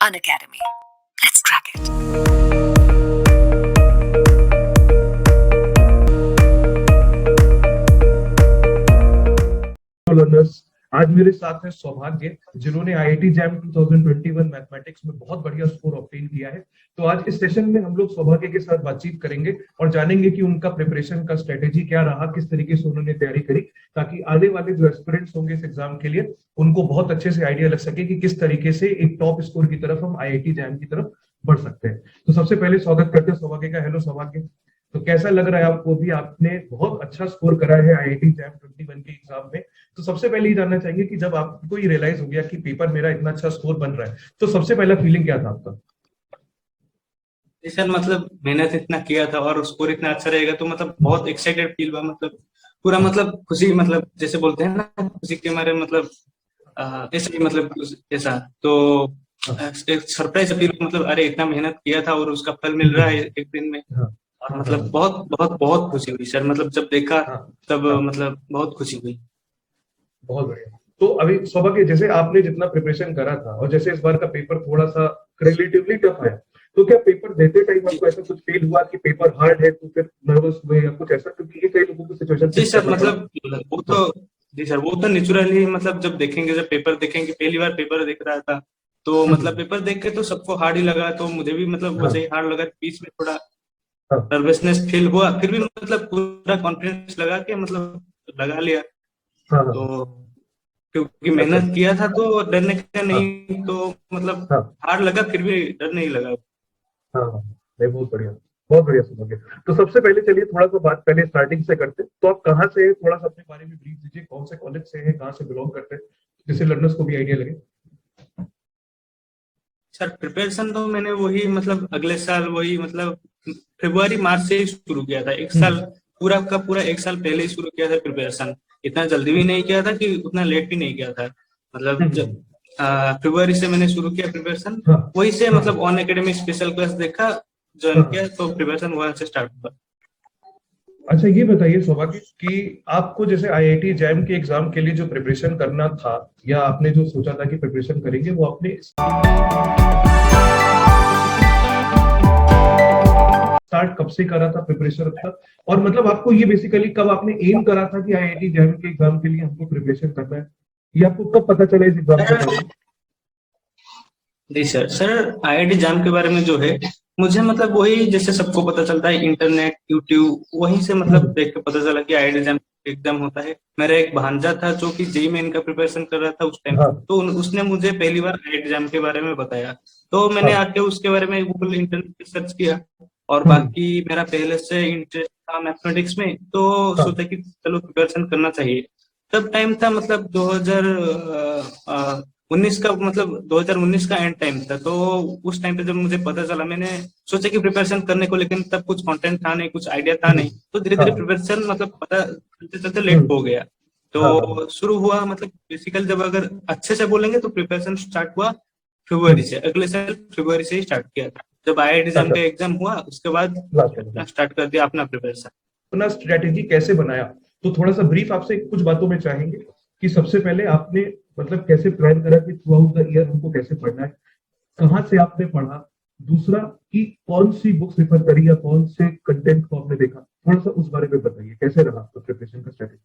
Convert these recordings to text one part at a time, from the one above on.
Unacademy. Let's crack it. Learners, आज मेरे साथ है सौभाग्य, जिन्होंने आईआईटी जैम 2021 मैथमेटिक्स में बहुत बढ़िया स्कोर ऑब्टेन किया है। तो आज इस सेशन में हम लोग सौभाग्य के साथ बातचीत करेंगे और जानेंगे कि उनका प्रिपरेशन का स्ट्रेटेजी क्या रहा, किस तरीके से उन्होंने तैयारी करी, ताकि आने वाले जो एस्पिरेंट्स होंगे इस एग्जाम के लिए उनको बहुत अच्छे से आइडिया लग सके कि किस तरीके से एक टॉप स्कोर की तरफ हम आईआईटी जैम की तरफ बढ़ सकते हैं। तो सबसे पहले स्वागत करते हैं सौभाग्य का। हेलो सौभाग्य, तो कैसा लग रहा है आपको? भी आपने बहुत अच्छा स्कोर करा है आईआईटी जैम 21 के एग्जाम में। तो सबसे पहले ये जानना चाहेंगे कि जब आपको ये रियलाइज हो गया कि पेपर मेरा इतना अच्छा स्कोर बन रहा है, तो सबसे पहला फीलिंग क्या था आपका? जी सर, मतलब मेहनत इतना किया था और स्कोर इतना अच्छा रहेगा तो मतलब बहुत एक्साइटेड फील हुआ। मतलब पूरा मतलब खुशी, मतलब जैसे बोलते हैं ना, खुशी के मारे मतलब ऐसे ही मतलब ऐसा तो एक सरप्राइज फील, मतलब अरे इतना मेहनत किया था और उसका फल मिल रहा है एक दिन में। हाँ, और मतलब बहुत बहुत बहुत खुशी हुई सर, मतलब जब देखा तब मतलब बहुत खुशी हुई। बहुत बढ़िया। तो अभी सौभाग्य, जैसे आपने जितना प्रिपरेशन करा था और जैसे इस बार का पेपर थोड़ा सा रिलेटिवली टफ है, तो क्या पेपर देते टाइम आपको ऐसा कुछ फील हुआ कि पेपर हार्ड है तो फिर नर्वस हुए या कुछ ऐसा? क्योंकि ये कई लोगों की सिचुएशन। जी सर, मतलब वो तो जी सर, वो तो नेचुरली, मतलब जब देखेंगे, जब पेपर देखेंगे, पहली बार पेपर देख रहा था तो मतलब पेपर देख के तो सबको हार्ड ही लगा, तो मुझे भी मतलब वैसे ही हार्ड लगा। बीच में थोड़ा नर्वसनेस फील हुआ, फिर भी मतलब पूरा कॉन्फिडेंस लगा के मतलब लगा लिया। तो क्योंकि मेहनत किया था तो डरने का नहीं, तो मतलब हार्ड लगा फिर भी डर नहीं लगा। हाँ, नहीं, बहुत बढ़िया, बहुत बढ़िया सुनोगे। तो सबसे पहले चलिए थोड़ा सा बात पहले स्टार्टिंग से करते हैं। तो आप कहाँ से हैं, थोड़ा सा अपने बारे में ब्रीफ दीजिए, कौन से कॉलेज से हैं, कहाँ से बिलोंग करते हैं, जिससे लर्नर्स को भी आइडिया लगे। सर प्रिपरेशन तो मैंने वही मतलब अगले साल वही मतलब फरवरी मार्च से ही शुरू किया था। एक साल पूरा का पूरा एक साल पहले ही शुरू किया था प्रिपरेशन। इतना जल्दी भी नहीं किया था कि उतना लेट भी नहीं किया था। मतलब जब फरवरी से मैंने शुरू किया प्रिपरेशन, वही से मतलब ऑन एकेडमी स्पेशल क्लास देखा, ज्वाइन किया, तो प्रिपरेशन वहां से स्टार्ट हुआ। अच्छा, ये बताइए सौभाग्य कि आपको जैसे आईआईटी जैम के एग्जाम के लिए जो प्रिपरेशन करना था या आपने जो सोचा था कि प्रिपरेशन करेंगे, वो आपने स्टार्ट कब से करा था प्रिपरेशन तक? और मतलब आपको ये बेसिकली कब आपने एम करा था कि आईआईटी जैम के एग्जाम के लिए हमको प्रिपरेशन करना है, ये आपको कब पता चला इस एग्जाम से पहले? जी सर, आईआईटी जैम के बारे में जो है, मुझे मतलब वही जैसे सबको पता चलता है इंटरनेट, यूट्यूब, वहीं से मतलब देख के पता चला कि आईआईटी जैम एग्जाम होता है। मेरा एक भांजा था जो कि जेईई मेन का प्रिपरेशन कर रहा था उस टाइम, तो उसने मुझे पहली बार आईआईटी जैम के बारे में बताया। तो मैंने आके उसके बारे में गूगल इंटरनेट पे सर्च किया, और बाकी मेरा पहले से इंटरेस्ट था मैथमेटिक्स में, तो सोचा कि चलो प्रिपरेशन करना चाहिए। तब टाइम था मतलब 2019 का, मतलब 2019 का एंड टाइम था। तो उस टाइम पे जब मुझे पता चला, मैंने सोचा कि प्रिपरेशन करने को, लेकिन तब कुछ कंटेंट था नहीं, कुछ आइडिया था नहीं, तो धीरे धीरे प्रिपरेशन मतलब पता चलते चलते लेट हो गया। तो शुरू हुआ मतलब बेसिकली, जब अगर अच्छे से बोलेंगे तो प्रिपरेशन स्टार्ट हुआ फरवरी से, अगले साल फरवरी से ही स्टार्ट किया था। जब आईआईटी एग्जाम का एग्जाम हुआ उसके बाद स्टार्ट कर दिया अपना प्रिपरेशन। अपना स्ट्रेटेजी कैसे बनाया, तो थोड़ा सा ब्रीफ आपसे कुछ बातों में चाहेंगे कि सबसे पहले आपने मतलब कैसे प्लान करा कि थ्रू आउट द ईयर हमको कैसे पढ़ना है, कहाँ से आपने पढ़ा, दूसरा कि कौन सी बुक्स रेफर करी या कौन से कंटेंट को आपने देखा, थोड़ा सा उस बारे में बताइए कैसे रहा आपका प्रिपरेशन का स्ट्रेटेजी।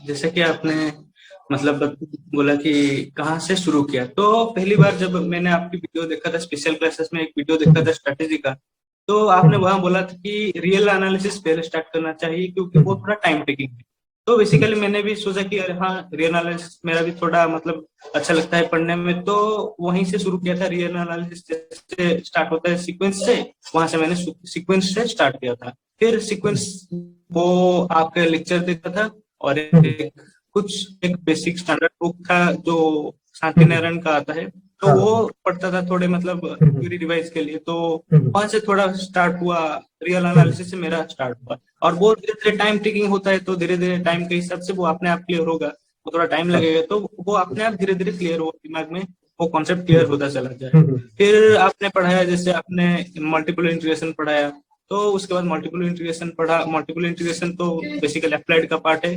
जैसे कि आपने मतलब बोला कि कहाँ से शुरू किया, तो पहली बार जब मैंने आपकी वीडियो देखा था, स्पेशल क्लासेस में एक वीडियो देखा था स्ट्रेटेजी का, तो आपने वहां बोला था कि रियल एनालिसिस पहले स्टार्ट करना चाहिए क्योंकि वो थोड़ा टाइम टेकिंग है। तो बेसिकली मैंने भी सोचा कि अरे हाँ, रियल एनालिसिस मेरा भी थोड़ा मतलब अच्छा लगता है पढ़ने में, तो वहीं से शुरू किया था। रियल एनालिसिस से स्टार्ट होता है सीक्वेंस से, वहां से मैंने सीक्वेंस से स्टार्ट किया था। फिर सीक्वेंस वो आपके लेक्चर देखा था, और एक बेसिक स्टैंडर्ड बुक था जो शांति नारायण का आता है, तो वो पढ़ता था थोड़े मतलब थ्योरी रिवाइज के लिए। तो वहां से थोड़ा स्टार्ट हुआ, रियल एनालिसिस से मेरा स्टार्ट हुआ। और वो धीरे धीरे टाइम टेकिंग होता है, तो धीरे धीरे टाइम के हिसाब से वो अपने आप क्लियर होगा। वो थोड़ा टाइम लगेगा, तो वो अपने आप धीरे धीरे क्लियर हो दिमाग में, वो कॉन्सेप्ट क्लियर होता चला जाए। फिर आपने पढ़ाया, जैसे आपने मल्टीपल इंटीग्रेशन पढ़ाया, तो उसके बाद मल्टीपल इंटीग्रेशन पढ़ा। मल्टीपल इंटीग्रेशन तो बेसिकली अप्लाइड का पार्ट है,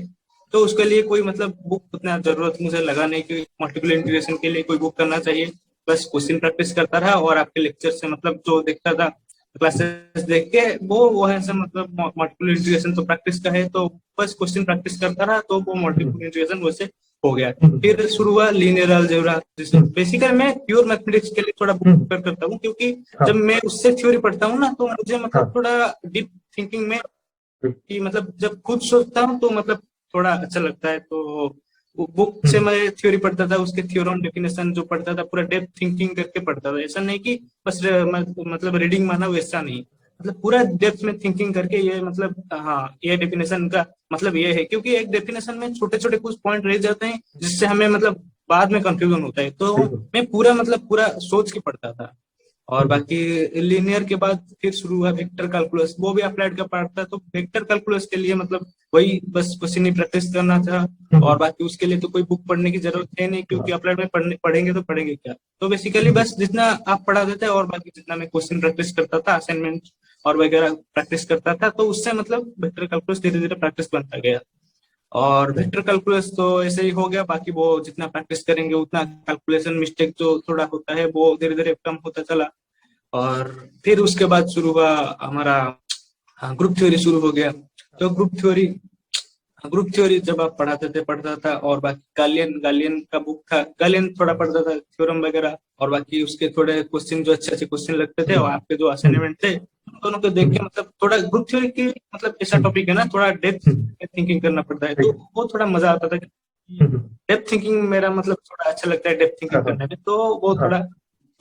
तो उसके लिए कोई मतलब बुक उतना जरूरत मुझे लगा नहीं कि मल्टीपल इंटीग्रेशन के लिए कोई बुक करना चाहिए। बस क्वेश्चन प्रैक्टिस करता रहा और आपके लेक्चर से मतलब जो देखता था क्लासेस देख के वो है सब मतलब मल्टीपल इंटीग्रेशन तो प्रैक्टिस का है, तो बस क्वेश्चन प्रैक्टिस करता रहा तो वो मल्टीपल इंटीग्रेशन वैसे हो गया। फिर शुरू हुआ लीनियर अलजेब्रा, जिसे बेसिकली मैं प्योर मैथमेटिक्स के लिए थोड़ा बुक प्रिपेयर करता हूँ, क्योंकि जब मैं उससे थ्योरी पढ़ता हूँ ना तो मुझे मतलब थोड़ा डीप थिंकिंग में कि मतलब जब खुद सोचता हूँ तो मतलब थोड़ा अच्छा लगता है। तो बुक से मैं थ्योरी पढ़ता था, उसके थ्योरम डेफिनेशन जो पढ़ता था पूरा डेप्थ थिंकिंग करके पढ़ता था। ऐसा नहीं कि बस मतलब रीडिंग माना, वैसा नहीं, मतलब पूरा डेप्थ में थिंकिंग करके ये मतलब हाँ ये डेफिनेशन का मतलब ये है, क्योंकि एक डेफिनेशन में छोटे छोटे कुछ पॉइंट रह जाते हैं जिससे हमें मतलब बाद में कंफ्यूजन होता है। तो मैं पूरा मतलब पूरा सोच के पढ़ता था। और बाकी लीनियर के बाद फिर शुरू हुआ वेक्टर कैलकुलस, वो भी अप्लाइड का पार्ट था। तो वेक्टर कैलकुलस के लिए मतलब वही बस क्वेश्चन ही प्रैक्टिस करना था, और बाकी उसके लिए तो कोई बुक पढ़ने की जरूरत है नहीं, क्योंकि अप्लाइड में पढ़ेंगे तो पढ़ेंगे क्या। तो बेसिकली बस जितना आप पढ़ा देते और बाकी जितना मैं क्वेश्चन प्रैक्टिस करता था, असाइनमेंट और वगैरह प्रैक्टिस करता था, तो उससे मतलब वेक्टर कैलकुलस धीरे धीरे प्रैक्टिस बनता गया। और वेक्टर कैलकुलस तो ऐसे ही हो गया, बाकी वो जितना प्रैक्टिस करेंगे उतना कैलकुलेशन मिस्टेक जो थोड़ा होता है वो धीरे धीरे कम होता चला। और फिर उसके बाद शुरू हुआ हमारा ग्रुप थ्योरी शुरू हो गया। तो ग्रुप थ्योरी जब आप पढ़ता था, और बाकी गालियन गालियन का बुक था, गालियन थोड़ा पढ़ता था थ्योरम वगैरह, और बाकी उसके थोड़े क्वेश्चन जो अच्छे अच्छे क्वेश्चन लगते थे और आपके जो असाइनमेंट थे उन दोनों को देख के मतलब थोड़ा ग्रुप थ्योरी की मतलब ऐसा टॉपिक है ना, थोड़ा डेप्थ थिंकिंग करना पड़ता है, तो वो थोड़ा मजा आता था। डेप्थ थिंकिंग मेरा मतलब थोड़ा अच्छा लगता है डेप्थ थिंकिंग करने में, तो वो थोड़ा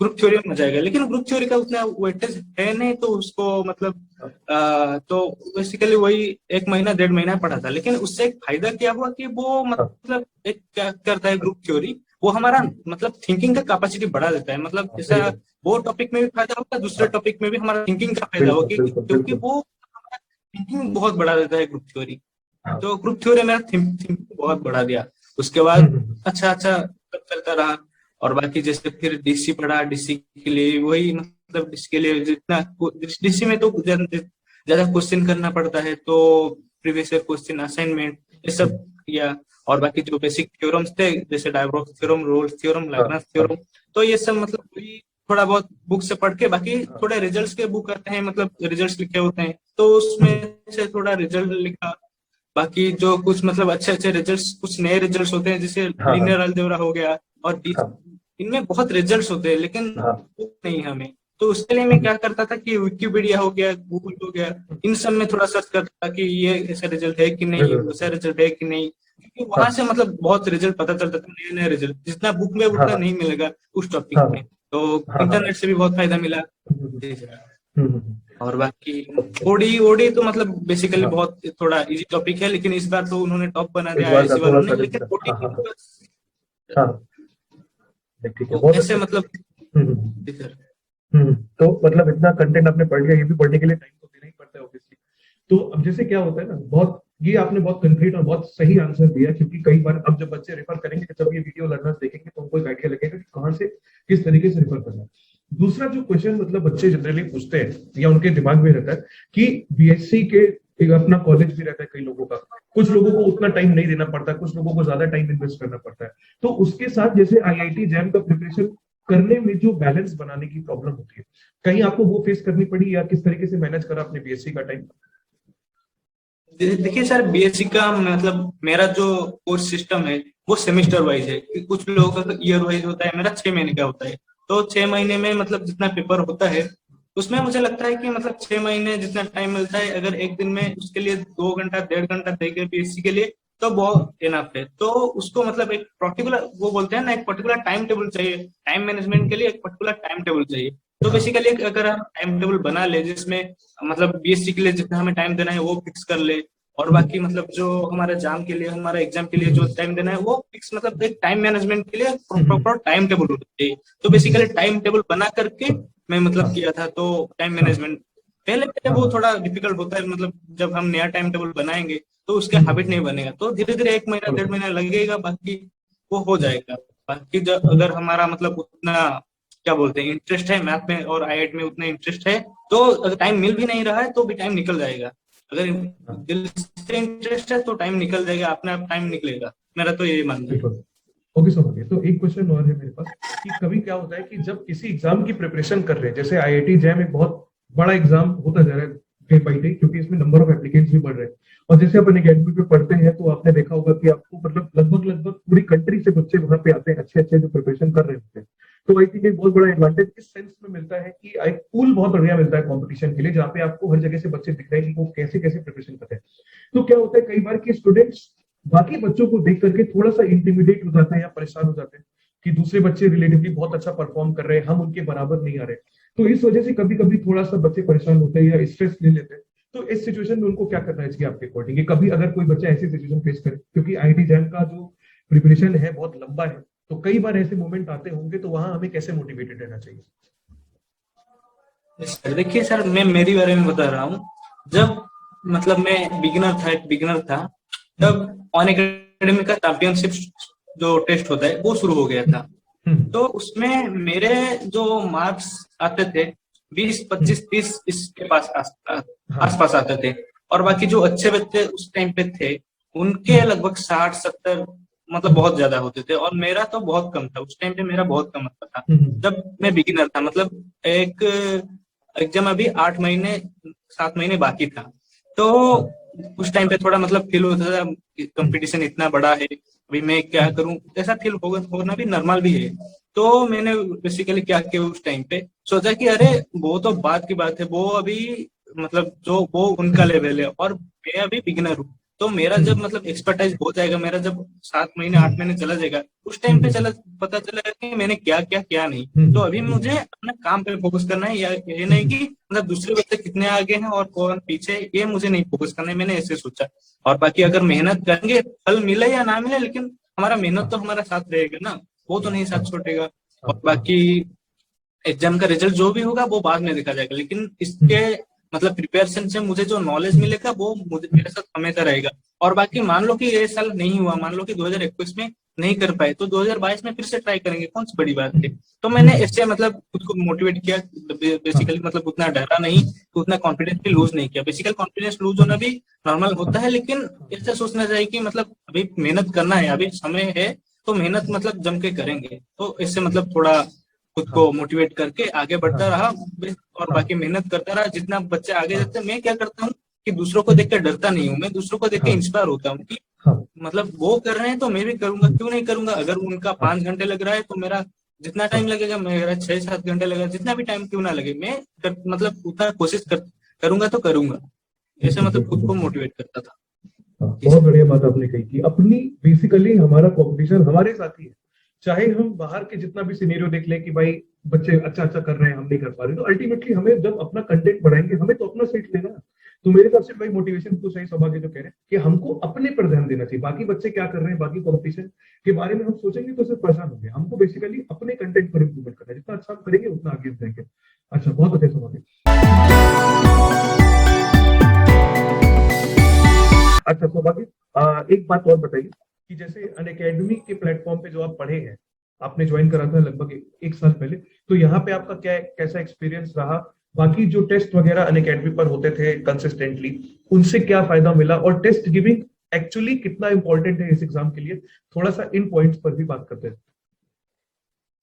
ग्रुप थ्योरी में मजा आएगा। लेकिन ग्रुप थ्योरी का उतना वेटेज है नहीं, तो उसको मतलब तो बेसिकली वही 1 महीना 1.5 महीना पढ़ा था। लेकिन उससे एक फायदा क्या हुआ कि वो मतलब एक क्या करता है ग्रुप थ्योरी, वो हमारा मतलब थिंकिंग का कैपेसिटी बढ़ा देता है। मतलब जैसा वो टॉपिक में भी फायदा होता है, दूसरे टॉपिक में भी हमारा थिंकिंग का फायदा होगा, क्योंकि वो हमारा थिंकिंग बहुत बढ़ा देता है ग्रुप थ्योरी। तो ग्रुप थ्योरी मेरा थिंकिंग बहुत बढ़ा दिया। उसके बाद अच्छा अच्छा चलता रहा। और बाकी जैसे फिर डीसी पढ़ा, डीसी के लिए वही मतलब डीसी के लिए जितना डीसी में तो ज्यादा क्वेश्चन करना पड़ता है, तो प्रीवियस ईयर क्वेश्चन असाइनमेंट ये सब किया। और बाकी जो बेसिक थ्योरम्स थे जैसे डायब्रोक theorem, Rolle's theorem, Lagrange theorem, तो ये सब मतलब वही थोड़ा बहुत बुक से पढ़ के, बाकी थोड़े रिजल्ट्स के बुक आते हैं मतलब रिजल्ट्स लिखे होते हैं, तो उसमें से थोड़ा रिजल्ट लिखा। बाकी जो कुछ मतलब अच्छे अच्छे रिजल्ट्स, कुछ नए रिजल्ट्स होते हैं जैसे लीनियर अलजेब्रा हो गया, और इनमें बहुत रिजल्ट्स होते हैं लेकिन नहीं हमें। तो उसके लिए मैं क्या करता था कि विकिपीडिया हो गया, गूगल हो गया, इन सब में थोड़ा सर्च करता था कि ये ऐसा रिजल्ट है कि नहीं, वैसा रिजल्ट है कि नहीं, क्योंकि वहां से मतलब बहुत रिजल्ट पता चलता था, नए नए रिजल्ट जितना बुक में उतना नहीं मिलेगा उस टॉपिक में। तो इंटरनेट से भी बहुत फायदा मिला। और बाकी ओडी ओडी तो मतलब बेसिकली बहुत थोड़ा इजी टॉपिक है, लेकिन इस बार तो उन्होंने टॉप बना दिया आईआईसी वालों ने। लेकिन ओडी ठीक है, बहुत ऐसे अच्छा। मतलब तो मतलब इतना कंटेंट आपने पढ़ लिया, ये भी पढ़ने के लिए टाइम तो देना ही पड़ता है ऑब्वियसली। तो अब जैसे क्या होता है ना, बहुत ये आपने बहुत कंक्रीट और बहुत सही आंसर दिया, क्योंकि कई बार अब जब बच्चे रेफर करेंगे, जब ये वीडियो लर्नर्स देखेंगे तो उनको एक आइडिया लगेगा कि कहाँ से किस तरीके से रेफर करना है। दूसरा जो क्वेश्चन मतलब बच्चे जनरली पूछते हैं या उनके दिमाग में रहता है कि बीएससी के एक अपना कॉलेज भी रहता है कई लोगों का, कुछ लोगों को उतना टाइम नहीं देना पड़ता, कुछ लोगों को ज्यादा टाइम इन्वेस्ट करना पड़ता है। तो उसके साथ जैसे आईआईटी जैम का प्रिपरेशन करने में जो बैलेंस बनाने की प्रॉब्लम होती है, कहीं आपको वो फेस करनी पड़ी, या किस तरीके से मैनेज करा अपने बीएससी का टाइम? देखिए सर, बीएससी का मतलब मेरा जो कोर्स सिस्टम है वो सेमेस्टर वाइज है। कुछ लोगों का ईयर वाइज होता है, मेरा 6 महीने का होता है। तो 6 महीने में मतलब जितना पेपर होता है उसमें मुझे लगता है कि मतलब 6 महीने जितना टाइम मिलता है, अगर एक दिन में उसके लिए 2 घंटा 1.5 घंटा देंगे बीएससी के लिए तो बहुत इनफ है। तो उसको मतलब एक पर्टिकुलर वो बोलते हैं ना, एक पर्टिकुलर टाइम टेबल चाहिए, टाइम मैनेजमेंट के लिए एक पर्टिकुलर टाइम टेबल चाहिए। तो बेसिकली अगर हम टाइम टेबल बना ले जिसमें मतलब बीएससी के लिए जितना हमें टाइम देना है वो फिक्स कर ले, और बाकी मतलब जो हमारे एग्जाम के लिए, हमारे एग्जाम के लिए जो टाइम देना है वो फिक्स, मतलब एक टाइम मैनेजमेंट के लिए प्रॉपर टाइम टेबल होना चाहिए। तो बेसिकली टाइम टेबल बना करके मैं मतलब किया था। तो टाइम मैनेजमेंट पहले पहले वो थोड़ा डिफिकल्ट होता है, मतलब जब हम नया टाइम टेबल बनाएंगे तो उसका हैबिट नहीं बनेगा, तो धीरे धीरे 1 महीना 1.5 महीना लगेगा, बाकी वो हो जाएगा। बाकी जब अगर हमारा मतलब उतना क्या बोलते हैं इंटरेस्ट है मैथ में और आईआईटी में, उतना इंटरेस्ट है, तो अगर टाइम मिल भी नहीं रहा है तो भी टाइम निकल जाएगा। अगर दिल से इंटरेस्ट है तो टाइम निकल जाएगा, अपने आप टाइम निकलेगा, मेरा तो यही मानना है। बिल्कुल। ओके समझ गए। तो एक क्वेश्चन और है मेरे पास कि कभी क्या होता है कि जब किसी एग्जाम की प्रिपरेशन कर रहे हैं, जैसे आईआईटी जैम एक बहुत बड़ा एग्जाम होता जा रहा है डे बाई डे, क्योंकि इसमें नंबर ऑफ एप्लीकेंट्स भी बढ़ रहे हैं, और जैसे अपन एकेडमी पे पढ़ते हैं तो आपने देखा होगा कि आपको मतलब लगभग लगभग पूरी कंट्री से बच्चे वहां पे आते हैं, अच्छे अच्छे जो प्रिपरेशन कर रहे होते हैं। तो आई थिंक एक बहुत बड़ा एडवांटेज इस सेंस में मिलता है कि एक पूल बहुत बढ़िया मिलता है कंपटीशन के लिए, जहाँ पे आपको हर जगह से बच्चे दिख रहे हैं कि वो कैसे कैसे प्रिपरेशन कर रहे हैं। तो क्या होता है कई बार कि स्टूडेंट्स बाकी बच्चों को देख करके थोड़ा सा इंटिमिडेट हो जाते हैं या परेशान हो जाते हैं कि दूसरे बच्चे रिलेटिवली बहुत अच्छा परफॉर्म कर रहे हैं, हम उनके बराबर नहीं आ रहे। तो इस वजह से कभी कभी थोड़ा सा बच्चे परेशान होते हैं या स्ट्रेस ले लेते हैं। तो इस सिचुएशन में उनको क्या करना चाहिए आपके अकॉर्डिंग, कभी अगर कोई बच्चा ऐसी सिचुएशन फेस करे, क्योंकि आईआईटी जैम का जो प्रिपरेशन है बहुत लंबा है, तो कई बार ऐसे मोमेंट आते होंगे, तो वहां हमें कैसे मोटिवेटेड रहना चाहिए? सर देखिए सर, मैं मेरी बारे में बता रहा हूँ। जब मतलब मैं बिगिनर था, तब ऑन एकेडमी का चैंपियनशिप जो टेस्ट होता है वो शुरू हो गया था। तो उसमें मेरे जो मार्क्स आते थे 20, 25, 30 इसके पास आसपास आते थे, और बाकी जो अच्छे बच्चे उस टाइम पे थे उनके लगभग 60, 70 मतलब बहुत ज्यादा होते थे, और मेरा तो बहुत कम था। उस टाइम पे मेरा बहुत कम आता था जब मैं बिगिनर था। मतलब एक एग्जाम अभी 8 महीने 7 महीने बाकी था, तो उस टाइम पे थोड़ा मतलब फील होता था कंपटीशन इतना बड़ा है, अभी मैं क्या करूं, ऐसा फील होना भी नॉर्मल भी है। तो मैंने बेसिकली क्या किया, उस टाइम पे सोचा कि अरे वो तो बात की बात है, वो अभी मतलब जो वो उनका लेवल है और मैं अभी बिगिनर हूँ। तो मेरा जब मतलब एक्सपर्टाइज हो जाएगा, मेरा जब 7 महीने 8 महीने चला जाएगा, उस टाइम पे पता चलेगा कि मैंने क्या क्या क्या नहीं। तो अभी मुझे अपने काम पे फोकस करना है, या ये नहीं कि मतलब दूसरे बच्चे कितने आगे हैं और कौन पीछे, ये मुझे नहीं फोकस करना है, मैंने ऐसे सोचा। और बाकी अगर मेहनत करेंगे, फल मिले या ना मिले, लेकिन हमारा मेहनत तो हमारा साथ रहेगा ना, वो तो नहीं साथ छोड़ेगा। और बाकी एग्जाम का रिजल्ट जो भी होगा वो बाद में देखा जाएगा, लेकिन इसके मतलब प्रिपरेशन से मुझे जो नॉलेज मिलेगा वो मुझे मेरे साथ हमेशा रहेगा। और बाकी मान लो कि ये साल नहीं हुआ, मान लो कि 2021 में नहीं कर पाए, तो 2022 में फिर से ट्राई करेंगे, कौन सी बड़ी बात है। तो मैंने इससे मतलब खुद को मोटिवेट किया बेसिकली, मतलब उतना डरा नहीं, उतना कॉन्फिडेंस भी लूज नहीं किया। बेसिकल कॉन्फिडेंस लूज होना भी नॉर्मल होता है, लेकिन ऐसा सोचना चाहिए कि मतलब अभी मेहनत करना है, अभी समय है, तो मेहनत मतलब जम के करेंगे। तो इससे मतलब थोड़ा खुद को मोटिवेट करके आगे बढ़ता रहा, और बाकी मेहनत करता रहा। जितना बच्चे आगे जाते हैं, मैं क्या करता हूँ कि दूसरों को देख कर डरता नहीं हूँ, मैं दूसरों को देख के इंस्पायर होता हूँ कि मतलब वो कर रहे हैं तो मैं भी करूंगा, क्यों नहीं करूंगा। अगर उनका 5 घंटे लग रहा है तो मेरा जितना टाइम लगेगा, मेरा 6-7 घंटे लगेगा, जितना भी टाइम क्यों ना लगे, मैं मतलब उतना कोशिश करूंगा तो करूंगा। ऐसे मतलब खुद को मोटिवेट करता था। बहुत बढ़िया बात आपने कही कि अपनी बेसिकली हमारा कंपटीशन हमारे साथ ही है, चाहे हम बाहर के जितना भी सिनेरियो देख लें कि भाई बच्चे अच्छा अच्छा कर रहे हैं, हम नहीं कर पा रहे, तो अल्टीमेटली हमें जब अपना कंटेंट बढ़ाएंगे, हमें तो अपना सीट लेना है। तो मेरे हिसाब से भाई मोटिवेशन तो सही सौभाग्य जो कह रहे हैं कि हमको अपने पर ध्यान देना चाहिए, बाकी बच्चे क्या कर रहे हैं, बाकी कंपटीशन के बारे में हम सोचेंगे तो सिर्फ परेशान होंगे। हमको बेसिकली अपने कंटेंट पर इंप्रूवमेंट करना है, जितना अच्छा हम करेंगे उतना आगे जाएंगे। अच्छा, बहुत अच्छा सौभाग्य। अच्छा सौभाग्य, एक बात और बताइए कि जैसे अनअकैडमी के प्लेटफॉर्म पे जो आप पढ़े हैं, आपने ज्वाइन करा था लगभग एक साल पहले, तो यहाँ पे आपका क्या कैसा एक्सपीरियंस रहा? बाकी जो टेस्ट वगैरह अनअकैडमी पर होते थे कंसिस्टेंटली, उनसे क्या फायदा मिला, और टेस्ट गिविंग एक्चुअली कितना इंपॉर्टेंट है इस एग्जाम के लिए, थोड़ा सा इन पॉइंट्स पर भी बात करते हैं।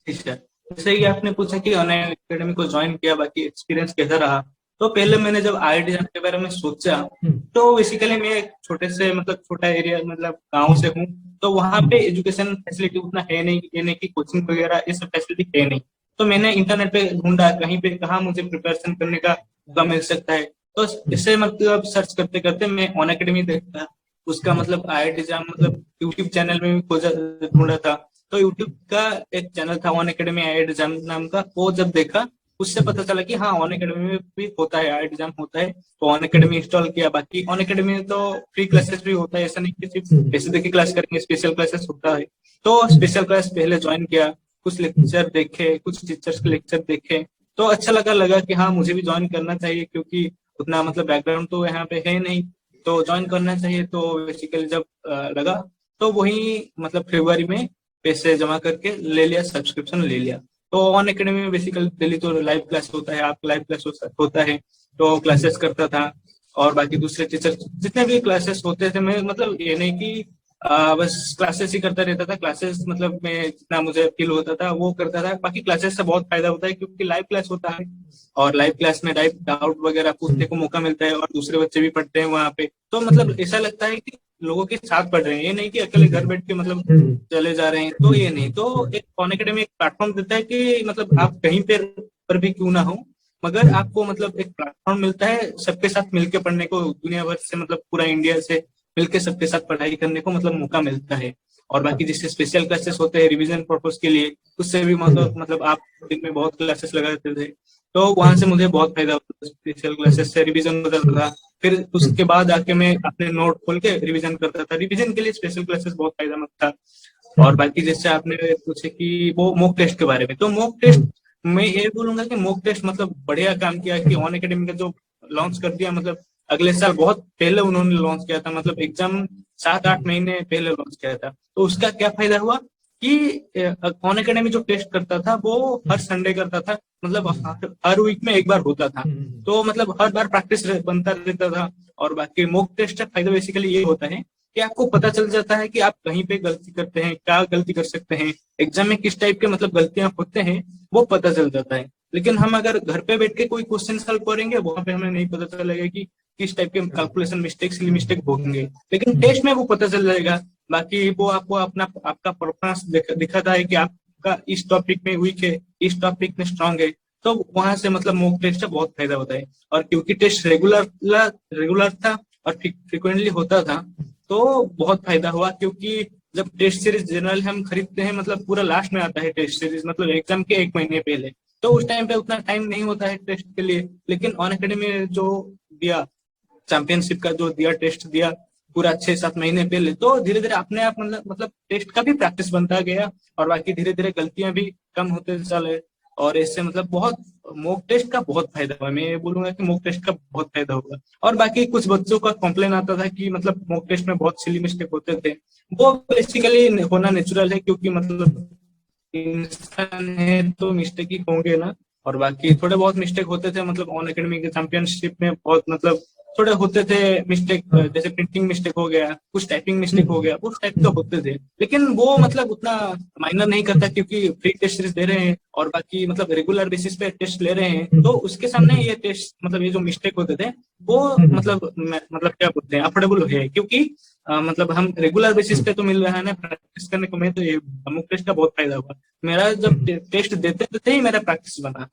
ठीक है, जैसे कि आपने पूछा कि अनअकैडमी को ज्वाइन किया, बाकी एक्सपीरियंस कैसा रहा। तो पहले मैंने जब आईआईटी जाने के बारे में सोचा, तो बेसिकली मैं एक छोटे से मतलब छोटा एरिया मतलब गांव से हूँ, तो वहाँ पे एजुकेशन फैसिलिटी उतना है नहीं, ये नहीं कि कोचिंग वगैरह ये सब फैसिलिटी है नहीं। तो मैंने इंटरनेट पे ढूंढा कहीं पे कहाँ मुझे प्रिपरेशन करने का मौका मिल सकता है। तो इससे मतलब सर्च करते करते मैं अनअकैडमी देखा, उसका मतलब आईआईटी एग्जाम मतलब यूट्यूब चैनल में भी खोजा ढूंढा था। तो यूट्यूब का एक चैनल था अनअकैडमी आईआईटी एग्जाम नाम का, वो जब देखा उससे पता चला कि हाँ अनअकैडमी में भी होता है, आईआईटी एग्जाम होता है। तो अनअकैडमी इंस्टॉल किया। बाकी अनअकैडमी में तो फ्री क्लासेस भी होता है, ऐसा नहीं कि सिर्फ पैसे देके क्लास करेंगे, स्पेशल क्लासेस होता है। तो स्पेशल क्लास पहले ज्वाइन किया, कुछ लेक्चर देखे, कुछ टीचर्स के लेक्चर देखे, तो अच्छा लगा कि हाँ मुझे भी ज्वाइन करना चाहिए, क्योंकि उतना मतलब बैकग्राउंड तो यहाँ पे है नहीं, तो ज्वाइन करना चाहिए। तो बेसिकली जब लगा तो वही मतलब फरवरी में पैसे जमा करके ले लिया, सब्सक्रिप्शन ले लिया। तो अनअकैडमी में बेसिकली डेली तो लाइव क्लास होता है, आपका लाइव क्लास होता है, तो क्लासेस करता था। और बाकी दूसरे टीचर जितने भी क्लासेस होते थे, मैं मतलब ये नहीं कि बस क्लासेस ही करता रहता था। क्लासेस मतलब मैं जितना मुझे फील होता था वो करता था। बाकी क्लासेस से बहुत फायदा होता है क्योंकि लाइव क्लास होता है और लाइव क्लास में लाइव डाउट वगैरह पूछने को मौका मिलता है और दूसरे बच्चे भी पढ़ते हैं वहाँ पे। तो मतलब ऐसा लगता है कि लोगों के साथ पढ़ रहे हैं, ये नहीं कि अकेले घर बैठ के मतलब चले जा रहे हैं। तो ये नहीं, तो एक अन अकेडमी एक प्लेटफॉर्म देता है कि मतलब आप कहीं पर भी क्यों ना हो, मगर आपको मतलब एक प्लेटफॉर्म मिलता है सबके साथ मिलके पढ़ने को, दुनिया भर से मतलब पूरा इंडिया से मिलके सबके साथ पढ़ाई करने को मतलब मौका मिलता है। और बाकी जैसे स्पेशल क्लासेस होते हैं रिवीजन पर्पस के लिए, उससे भी मतलब आप दिन में बहुत क्लासेस लगाते थे, तो वहां से मुझे बहुत फायदा होता था। स्पेशल क्लासेस से रिवीजन होता था, फिर उसके बाद आके मैं अपने नोट खोल के रिवीजन करता था। रिवीजन के लिए स्पेशल क्लासेस बहुत फायदेमंद था। और बाकी जैसे आपने पूछे कि वो मॉक टेस्ट के बारे में, तो मॉक टेस्ट मैं ये बोलूंगा कि मॉक टेस्ट मतलब बढ़िया काम किया कि ऑन अकेडमी का जो लॉन्च कर दिया, मतलब अगले साल बहुत पहले उन्होंने लॉन्च किया था, मतलब एग्जाम 7-8 महीने पहले लॉन्च किया था। तो उसका क्या फायदा हुआ कि ऑन अकेडमी जो टेस्ट करता था वो हर संडे करता था, मतलब हर वीक में एक बार होता था। तो मतलब हर बार प्रैक्टिस बनता रहता था। और बाकी मॉक टेस्ट का फायदा बेसिकली ये होता है कि आपको पता चल जाता है कि आप कहीं पे गलती करते हैं, क्या गलती कर सकते हैं, एग्जाम में किस टाइप के मतलब गलतियां होते हैं, वो पता चल जाता है। लेकिन हम अगर घर पे बैठ के कोई क्वेश्चन सॉल्व करेंगे, वहां पे हमें नहीं पता चलेगा कि किस टाइप के कैलकुलेशन मिस्टेक सिली मिस्टेक होंगे, लेकिन टेस्ट में वो पता चल जाएगा। बाकी वो आपको अपना आपका परफॉर्मेंस दिखाता है कि आपका इस टॉपिक में वीक है, इस टॉपिक में स्ट्रांग है। तो वहां से मतलब मॉक टेस्ट का बहुत फायदा होता है। और क्योंकि टेस्ट रेगुलर था और फ्रिक्वेंटली होता था, तो बहुत फायदा हुआ। क्योंकि जब टेस्ट सीरीज जनरल हम खरीदते हैं, मतलब पूरा लास्ट में आता है टेस्ट सीरीज, मतलब एग्जाम के 1 महीने पहले, तो उस टाइम पे उतना टाइम नहीं होता है टेस्ट के लिए। लेकिन ऑन अकेडमी में जो दिया, चैंपियनशिप का जो दिया, टेस्ट दिया पूरा 6-7 महीने पहले, तो धीरे धीरे अपने आप मतलब टेस्ट का भी प्रैक्टिस बनता गया और बाकी धीरे धीरे गलतियां भी कम होते चले। और इससे मतलब बहुत मॉक टेस्ट का बहुत फायदा हुआ। मैं ये बोलूंगा कि मॉक टेस्ट का बहुत फायदा होगा। और बाकी कुछ बच्चों का कंप्लेन आता था कि मतलब मॉक टेस्ट में बहुत सिली मिस्टेक होते थे, वो बेसिकली होना नेचुरल है, क्योंकि मतलब इंसान है तो मिस्टेक ही होंगे ना। और बाकी थोड़े बहुत मिस्टेक होते थे, मतलब ऑन अकेडमी के चैंपियनशिप में बहुत मतलब थोड़े होते थे मिस्टेक, जैसे प्रिंटिंग मिस्टेक हो गया, कुछ टाइपिंग मिस्टेक हो गया, उस टाइप के होते थे। लेकिन वो मतलब उतना माइनर नहीं करता, क्योंकि फ्री टेस्ट सीरीज दे रहे हैं और बाकी मतलब रेगुलर बेसिस पे टेस्ट ले रहे हैं, तो उसके सामने ये टेस्ट मतलब ये जो मिस्टेक होते थे वो मतलब क्या बोलते हैं, अफोर्डेबल है। क्योंकि मतलब हम रेगुलर बेसिस पे तो मिल रहा है ना प्रैक्टिस करने को। मैं तो ये मॉक टेस्ट का बहुत फायदा हुआ। मेरा जब टेस्ट देते थे ही मेरा प्रैक्टिस बना।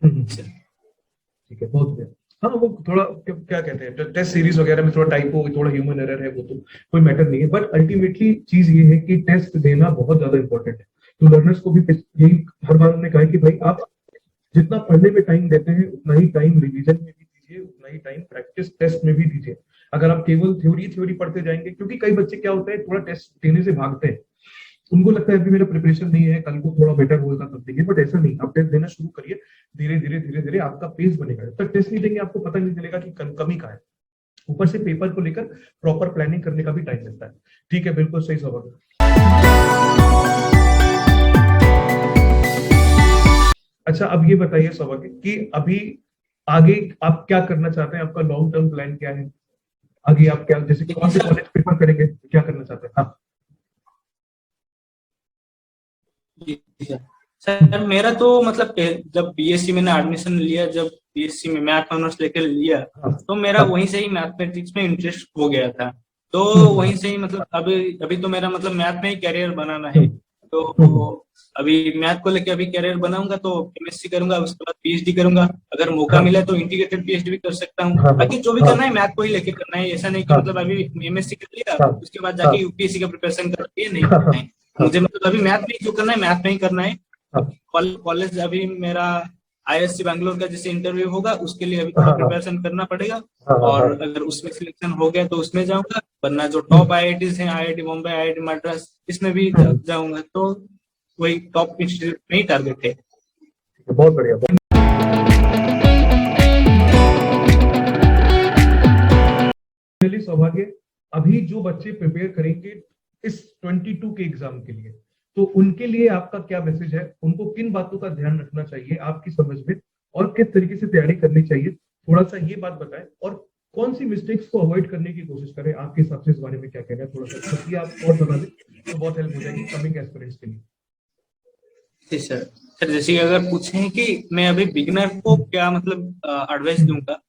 ठीक है, बहुत बढ़िया। हाँ, वो थोड़ा क्या कहते हैं, टेस्ट सीरीज वगैरह में थोड़ा टाइपो, थोड़ा ह्यूमन एरर है, वो तो कोई मैटर नहीं है। बट अल्टीमेटली चीज ये है कि टेस्ट देना बहुत ज्यादा इंपॉर्टेंट है। तो लर्नर्स को भी यही हर बार हमने कहा कि भाई आप जितना पढ़ने में टाइम देते हैं उतना ही टाइम रिवीजन में भी दीजिए, उतना ही टाइम प्रैक्टिस टेस्ट में भी दीजिए। अगर आप केवल थ्योरी पढ़ते जाएंगे, क्योंकि कई बच्चे क्या होता है थोड़ा टेस्ट देने से भागते हैं, उनको लगता है अभी मेरा प्रिपरेशन नहीं है, कल को थोड़ा बेटर होगा तब देंगे। बट ऐसा नहीं, आप टेस्ट देना शुरू करिए, धीरे धीरे आपका पेस बनेगा। जब तक टेस्ट नहीं देंगे आपको पता नहीं चलेगा कि कमी कहाँ है। ऊपर से पेपर को लेकर प्रॉपर प्लानिंग करने का भी टाइम मिलता है। ठीक है, बिल्कुल सही सवाल। अच्छा, अब ये बताइए सौभाग्य कि अभी आगे आप क्या करना चाहते हैं, आपका लॉन्ग टर्म प्लान क्या है? आगे आप क्या, जैसे कौन से कॉलेज प्रेफर करेंगे, क्या करना चाहते हैं? हाँ सर मेरा तो मतलब जब बीएससी मैंने एडमिशन लिया, जब बीएससी में मैथ ऑनर्स लेकर लिया, तो मेरा वहीं से ही मैथमेटिक्स में इंटरेस्ट हो गया था। तो वहीं से ही मतलब अभी तो मेरा मतलब मैथ में ही कैरियर बनाना है। तो अभी मैथ को लेके अभी कैरियर बनाऊंगा, तो एमएससी करूंगा, उसके बाद पीएचडी करूंगा। अगर मौका मिला तो इंटीग्रेटेड पीएचडी भी कर सकता हूँ। बाकी जो भी करना है मैथ को ही लेके करना है। ऐसा नहीं कि मतलब अभी एमएससी कर लिया उसके बाद जाके यूपीएससी का प्रिपरेशन कर, ये नहीं करना है मुझे। मतलब अभी मैथ में ही जो करना है मैथ में ही करना है। कॉलेज अभी मेरा आईएससी बैंगलोर का जैसे इंटरव्यू होगा, उसके लिए अभी थोड़ा प्रिपरेशन करना पड़ेगा। और अगर उसमें सिलेक्शन हो गया तो उसमें जाऊंगा, वरना जो टॉप आईआईटीज हैं, आईआईटी बॉम्बे, आईआईटी मद्रास, इसमें भी जाऊंगा। तो वही टॉप इंस्टीट्यूट में ही टारगेट है। बहुत बढ़िया। सौभाग्य, अभी जो बच्चे प्रिपेयर करेंगे इस 22 के एग्जाम के लिए, तो उनके लिए आपका क्या मैसेज है? उनको किन बातों का ध्यान रखना चाहिए आपकी समझ में, और किस तरीके से तैयारी करनी चाहिए? थोड़ा सा ये बात बताएं। और कौन सी मिस्टेक्स को अवॉइड करने की कोशिश करें? आपके हिसाब से इस बारे में क्या कहना है? थोड़ा सा छुट्टी आप और बता दें तो बहुत हेल्प हो जाएगी कमिंग एस्पिरेंट्स के लिए। जी सर। सर जैसे कि अगर पूछें कि मैं अभी बिगिनर को क्या मतलब एडवाइस दूंगा,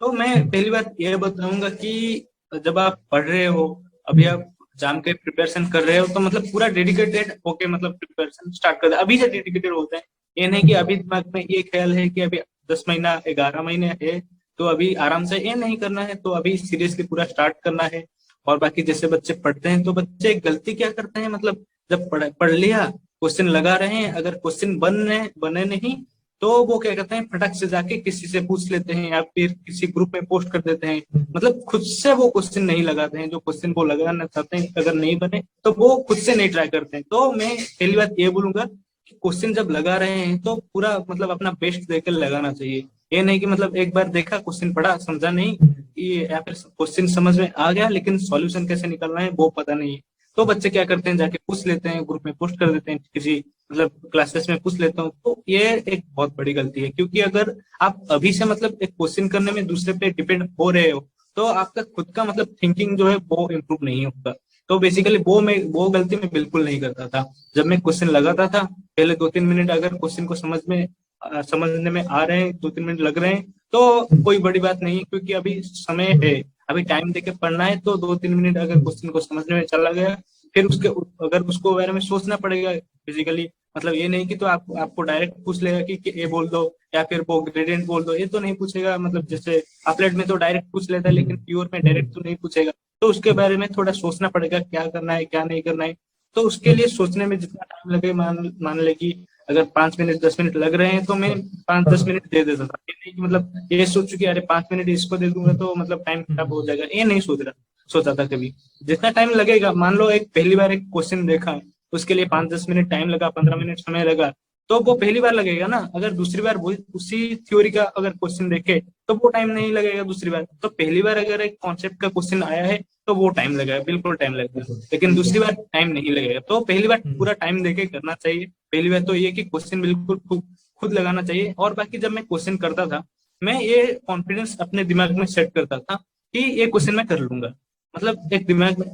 तो मैं पहली बात ये बताऊंगा कि जब आप पढ़ रहे हो, अभी आप एग्जाम के प्रिपरेशन कर रहे हो, तो मतलब पूरा डेडिकेटेड होके मतलब प्रिपरेशन स्टार्ट कर दे, अभी से डेडिकेटेड होते हैं। ये नहीं कि अभी दिमाग में ये ख्याल है कि अभी 10 महीना 11 महीने है तो अभी आराम से, ये नहीं करना है, तो अभी सीरियसली पूरा स्टार्ट करना है। और बाकी जैसे बच्चे पढ़ते हैं तो बच्चे एक गलती क्या करते हैं, मतलब जब पढ़ लिया, क्वेश्चन लगा रहे हैं, अगर क्वेश्चन बने नहीं, तो वो क्या करते हैं, फटक से जाके किसी से पूछ लेते हैं या फिर किसी ग्रुप में पोस्ट कर देते हैं। मतलब खुद से वो क्वेश्चन नहीं लगाते हैं, जो क्वेश्चन वो लगाना चाहते हैं अगर नहीं बने तो वो खुद से नहीं ट्राई करते हैं। तो मैं पहली बात ये बोलूंगा कि क्वेश्चन जब लगा रहे हैं तो पूरा मतलब अपना बेस्ट देकर लगाना चाहिए। ये नहीं कि मतलब एक बार देखा, क्वेश्चन पढ़ा, समझा नहीं, ये या फिर क्वेश्चन समझ में आ गया लेकिन सॉल्यूशन कैसे निकालना है वो पता नहीं है, तो बच्चे क्या करते हैं, जाके पूछ लेते हैं, ग्रुप में पोस्ट कर देते हैं, किसी मतलब क्लासेस में पूछ लेता हूँ। तो ये एक बहुत बड़ी गलती है, क्योंकि अगर आप अभी से मतलब एक क्वेश्चन करने में दूसरे पे डिपेंड हो रहे हो तो आपका खुद का मतलब थिंकिंग जो है वो इम्प्रूव नहीं होगा। तो बेसिकली वो गलती मैं बिल्कुल नहीं करता था। जब मैं क्वेश्चन लगाता था, पहले 2-3 मिनट अगर क्वेश्चन को समझने में आ रहे हैं, 2-3 मिनट लग रहे हैं, तो कोई बड़ी बात नहीं है, क्योंकि अभी समय है, अभी टाइम देके पढ़ना है। तो 2-3 मिनट अगर क्वेश्चन को समझने में चला गया, फिर उसके अगर उसको बारे में सोचना पड़ेगा फिजिकली, मतलब ये नहीं कि तो आपको डायरेक्ट पूछ लेगा कि ये बोल दो या फिर वो ग्रेडियंट बोल दो, ये तो नहीं पूछेगा। मतलब जैसे अपलेट में तो डायरेक्ट पूछ लेता है, लेकिन प्योर में डायरेक्ट तो नहीं पूछेगा। तो उसके बारे में थोड़ा सोचना पड़ेगा, क्या करना है क्या नहीं करना है। तो उसके लिए सोचने में जितना टाइम लगे, मान ले कि अगर 5 मिनट 10 मिनट लग रहे हैं तो मैं 5-10 मिनट दे देता था। ये नहीं कि मतलब ये सोचू कि अरे 5 मिनट इसको दे दूंगा तो मतलब टाइम खराब हो जाएगा, ये नहीं सोचा था कभी। जितना टाइम लगेगा, मान लो एक पहली बार एक क्वेश्चन देखा, उसके लिए 5-10 मिनट टाइम लगा, 15 मिनट समय लगा, तो वो पहली बार लगेगा ना। अगर दूसरी बार वो उसी थ्योरी का अगर क्वेश्चन देखे तो वो टाइम नहीं लगेगा दूसरी बार। तो पहली बार अगर एक कॉन्सेप्ट का क्वेश्चन आया है तो वो टाइम लगेगा, बिल्कुल टाइम लगेगा, लेकिन दूसरी बार टाइम नहीं लगेगा। तो पहली बार पूरा टाइम देके करना चाहिए। पहली बार तो ये कि क्वेश्चन बिल्कुल खुद लगाना चाहिए। और बाकी जब मैं क्वेश्चन करता था, मैं ये कॉन्फिडेंस अपने दिमाग में सेट करता था कि ये क्वेश्चन मैं कर लूंगा। मतलब एक दिमाग में,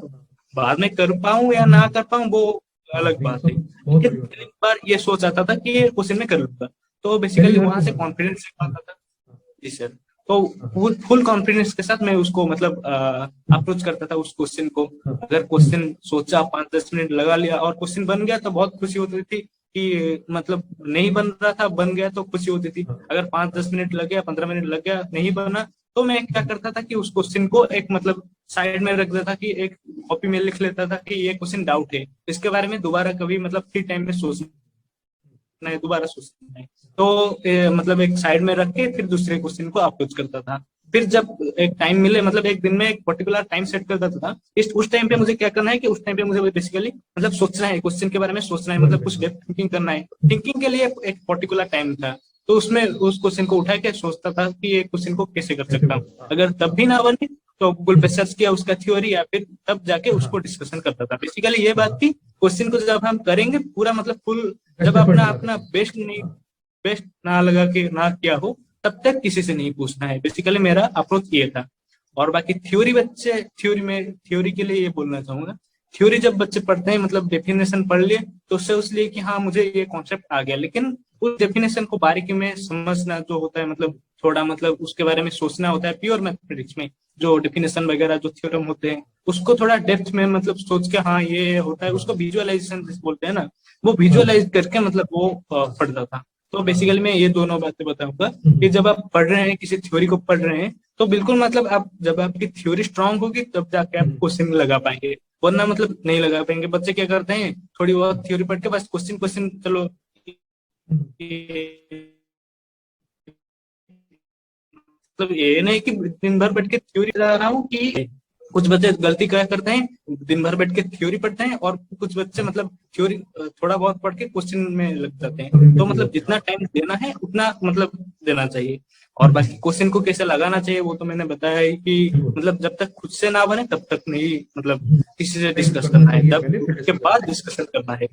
बाद में कर पाऊं या ना कर पाऊं वो अलग बात है, बहुत लेकिन बढ़िया। पहली बार ये सोच आता था कि ये क्वेश्चन मैं कर लूंगा। तो पहली बेसिकली बार वहां तो से कॉन्फिडेंस आता था। जी सर। तो फुल कॉन्फिडेंस के साथ मैं उसको मतलब अप्रोच करता था उस क्वेश्चन को। अगर क्वेश्चन सोचा, 5-10 मिनट लगा लिया और क्वेश्चन बन गया तो बहुत खुशी होती थी कि मतलब नहीं बन रहा था, बन गया तो खुशी होती थी। अगर 5-10 मिनट लग गया, 15 मिनट लग गया, नहीं बना, तो मैं क्या करता था कि उस क्वेश्चन को एक मतलब साइड में रख देता, कि एक कॉपी में लिख लेता था कि ये क्वेश्चन डाउट है, इसके बारे में दोबारा कभी मतलब फ्री टाइम में सोचना है, दोबारा सोचना है। तो मतलब एक साइड में रख के फिर दूसरे क्वेश्चन को अप्रोच करता था। फिर जब एक टाइम मिले, मतलब एक दिन में एक पर्टिकुलर टाइम सेट कर देता था, इस उस टाइम पे मुझे क्या करना है कि उस टाइम पे मुझे बेसिकली मतलब सोचना है, क्वेश्चन के बारे में सोचना है, मतलब कुछ डेप्थ थिंकिंग करना है। थिंकिंग के लिए एक पर्टिकुलर टाइम था, तो उसमें उस क्वेश्चन को उठा के सोचता था कि ये क्वेश्चन को कैसे कर सकता हूँ। अगर तब भी ना बने तो गूगल पे सर्च किया उसका थ्योरी, या फिर तब जाके उसको डिस्कशन करता था। बेसिकली ये बात थी, क्वेश्चन को जब हम करेंगे पूरा मतलब फुल, जब अपना अपना बेस्ट ना लगा के ना किया हो, तब तक किसी से नहीं पूछना है। बेसिकली मेरा अप्रोच ये था। और बाकी थ्योरी के लिए ये बोलना चाहूंगा, थ्योरी जब बच्चे पढ़ते हैं, मतलब डेफिनेशन पढ़ लिए तो उससे उसलिए कि हाँ मुझे ये कॉन्सेप्ट आ गया, लेकिन उस डेफिनेशन को बारीकी में समझना जो होता है, मतलब थोड़ा मतलब उसके बारे में सोचना होता है। प्योर मैथमेटिक्स में जो डेफिनेशन वगैरह जो थ्योरम होते हैं, उसको थोड़ा डेप्थ में मतलब सोच के हाँ ये होता है, उसको विजुअलाइजेशन बोलते हैं ना, वो विजुअलाइज करके मतलब वो पढ़ता था। तो बेसिकली मैं ये दोनों बातें बताऊंगा कि जब आप पढ़ रहे हैं, किसी थ्योरी को पढ़ रहे हैं, तो बिल्कुल मतलब आप जब आपकी थ्योरी स्ट्रांग होगी तब जाके आप क्वेश्चन लगा पाएंगे, वरना मतलब नहीं लगा पाएंगे। बच्चे क्या करते हैं, थोड़ी बहुत थ्योरी पढ़ के बस क्वेश्चन क्वेश्चन चलो, मतलब ये नहीं कि दिन भर बैठ के थ्योरी पढ़ा रहा हूँ। कि कुछ बच्चे गलती क्या करते हैं, दिन भर बैठ के थ्योरी पढ़ते हैं, और कुछ बच्चे मतलब थ्योरी थोड़ा बहुत पढ़ के क्वेश्चन में लग जाते हैं। तो मतलब जितना टाइम देना है उतना मतलब देना चाहिए। और बाकी क्वेश्चन को कैसे लगाना चाहिए वो तो मैंने बताया ही, कि मतलब जब तक खुद से ना बने तब तक नहीं, मतलब किसी से डिस्कस करना है, तब उसके बाद डिस्कशन करना है।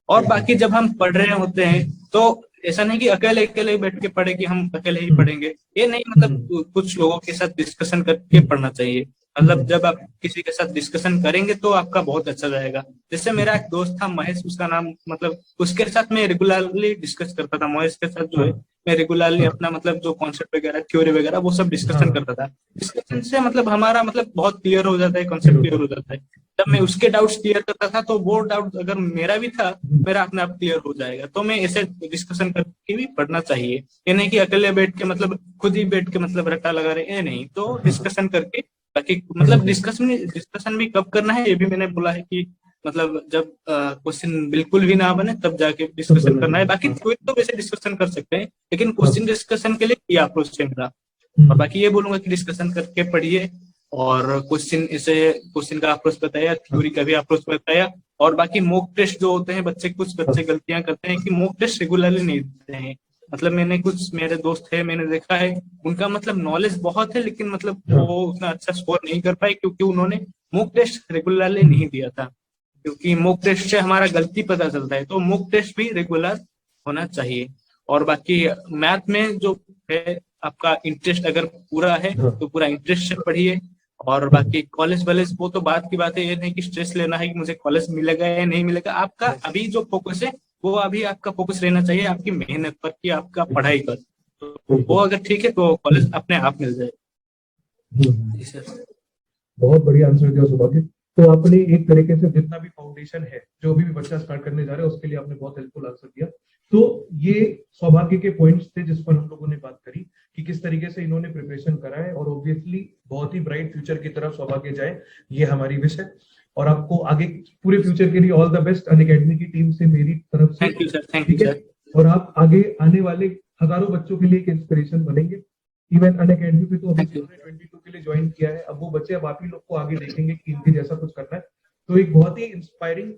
और बाकी जब हम पढ़ रहे होते हैं तो ऐसा नहीं कि अकेले अकेले बैठ के पढ़े कि हम अकेले ही पढ़ेंगे, ये नहीं, मतलब कुछ लोगों के साथ डिस्कशन करके पढ़ना चाहिए। मतलब जब आप किसी के साथ डिस्कशन करेंगे तो आपका बहुत अच्छा रहेगा। जैसे मेरा एक दोस्त था महेश, उसका नाम, मतलब उसके साथ मैं रेगुलरली डिस्कस करता था। महेश के साथ जो है मैं रेगुलरली अपना मतलब जो कॉन्सेप्ट वगैरह, थ्योरी वगैरह वो सब डिस्कशन करता था। डिस्कशन से मतलब हमारा मतलब बहुत क्लियर हो जाता है, कॉन्सेप्ट क्लियर हो जाता है। जब मैं उसके डाउट्स क्लियर करता था तो वो डाउट अगर मेरा भी था, मेरा अपने आप क्लियर हो जाएगा। तो मैं ऐसे डिस्कशन करके भी पढ़ना चाहिए, ये नहीं कि अकेले बैठ के मतलब खुद ही बैठ के मतलब रट्टा लगा रहे, ये नहीं। तो डिस्कशन करके, बाकी मतलब डिस्कशन भी कब करना है ये भी मैंने बोला है कि मतलब जब क्वेश्चन बिल्कुल भी ना बने तब जाके डिस्कशन करना है। बाकी कोई तो वैसे डिस्कशन कर सकते हैं, लेकिन क्वेश्चन डिस्कशन के लिए ये अप्रोच है मेरा। और बाकी ये बोलूंगा कि डिस्कशन करके पढ़िए, और क्वेश्चन का अप्रोच बताया, थ्योरी का भी अप्रोच बताया। और बाकी मॉक टेस्ट जो होते हैं, कुछ बच्चे गलतियां करते हैं कि मॉक टेस्ट रेगुलरली नहीं देते हैं। मतलब मैंने कुछ मेरे दोस्त है, मैंने देखा है उनका मतलब नॉलेज बहुत है, लेकिन मतलब वो उतना अच्छा स्कोर नहीं कर पाए क्योंकि उन्होंने मॉक टेस्ट रेगुलरली नहीं दिया था। क्योंकि मॉक टेस्ट से हमारा गलती पता चलता है, तो मॉक टेस्ट भी रेगुलर होना चाहिए। और बाकी मैथ में जो है आपका इंटरेस्ट अगर पूरा है तो पूरा इंटरेस्ट से पढ़िए। और बाकी कॉलेज वॉलेज वो तो बात की बात है, ये नहीं कि स्ट्रेस लेना है कि मुझे कॉलेज मिलेगा या नहीं मिलेगा। आपका अभी जो फोकस है वो अभी आपका फोकस रहना चाहिए आपकी मेहनत पर, कि आपका पढ़ाई पर। तो वो अगर ठीक है तो कॉलेज अपने आप मिल जाए। जी सर। बहुत बढ़िया आंसर दिया सौभाग्य। तो आपने एक तरीके से जितना भी फाउंडेशन है, जो भी बच्चा स्टार्ट करने जा रहा है, उसके लिए आपने बहुत हेल्पफुल आंसर दिया। तो ये सौभाग्य के पॉइंट्स थे जिस पर हम लोगों ने बात करी कि किस तरीके से इन्होंने प्रिपरेशन करा है, और ऑब्वियसली बहुत ही ब्राइट फ्यूचर की तरफ सौभाग्य जाए, ये हमारी विश है। और आपको आगे पूरे फ्यूचर के लिए ऑल द बेस्ट अनअकैडमी की टीम से, मेरी तरफ से। थैंक यू सर, थैंक ठीक यू है, सर। और आप आगे आने वाले हजारों बच्चों के लिए एक इंस्पिरेशन बनेंगे। इवन अनअकैडमी पे तो अभी Thank you. 22 के लिए ज्वाइन किया है, अब वो बच्चे अब आप ही लोग को आगे देखेंगे कि इनके जैसा कुछ करना है। तो एक बहुत ही इंस्पायरिंग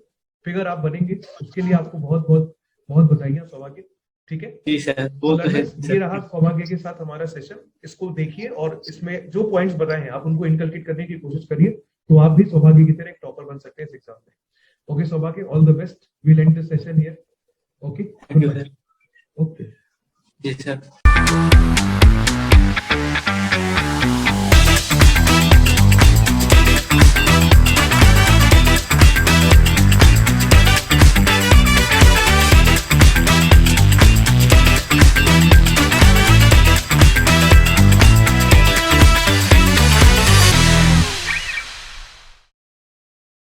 फिगर आप बनेंगे, उसके लिए आपको बहुत बहुत बहुत बधाइयां सौभाग्य। ठीक है जी सर, तो वो तो है ये रहा सौभाग्य के साथ हमारा सेशन। इसको देखिए और इसमें जो पॉइंट्स बताए हैं आप उनको इनकलकेट करने की कोशिश करिए, तो आप भी सौभाग्य की तरह एक टॉपर बन सकते हैं इस एग्जाम में। Okay Saubhagya, all the best, will and this session here. Okay, thank you sir. Okay ji sir.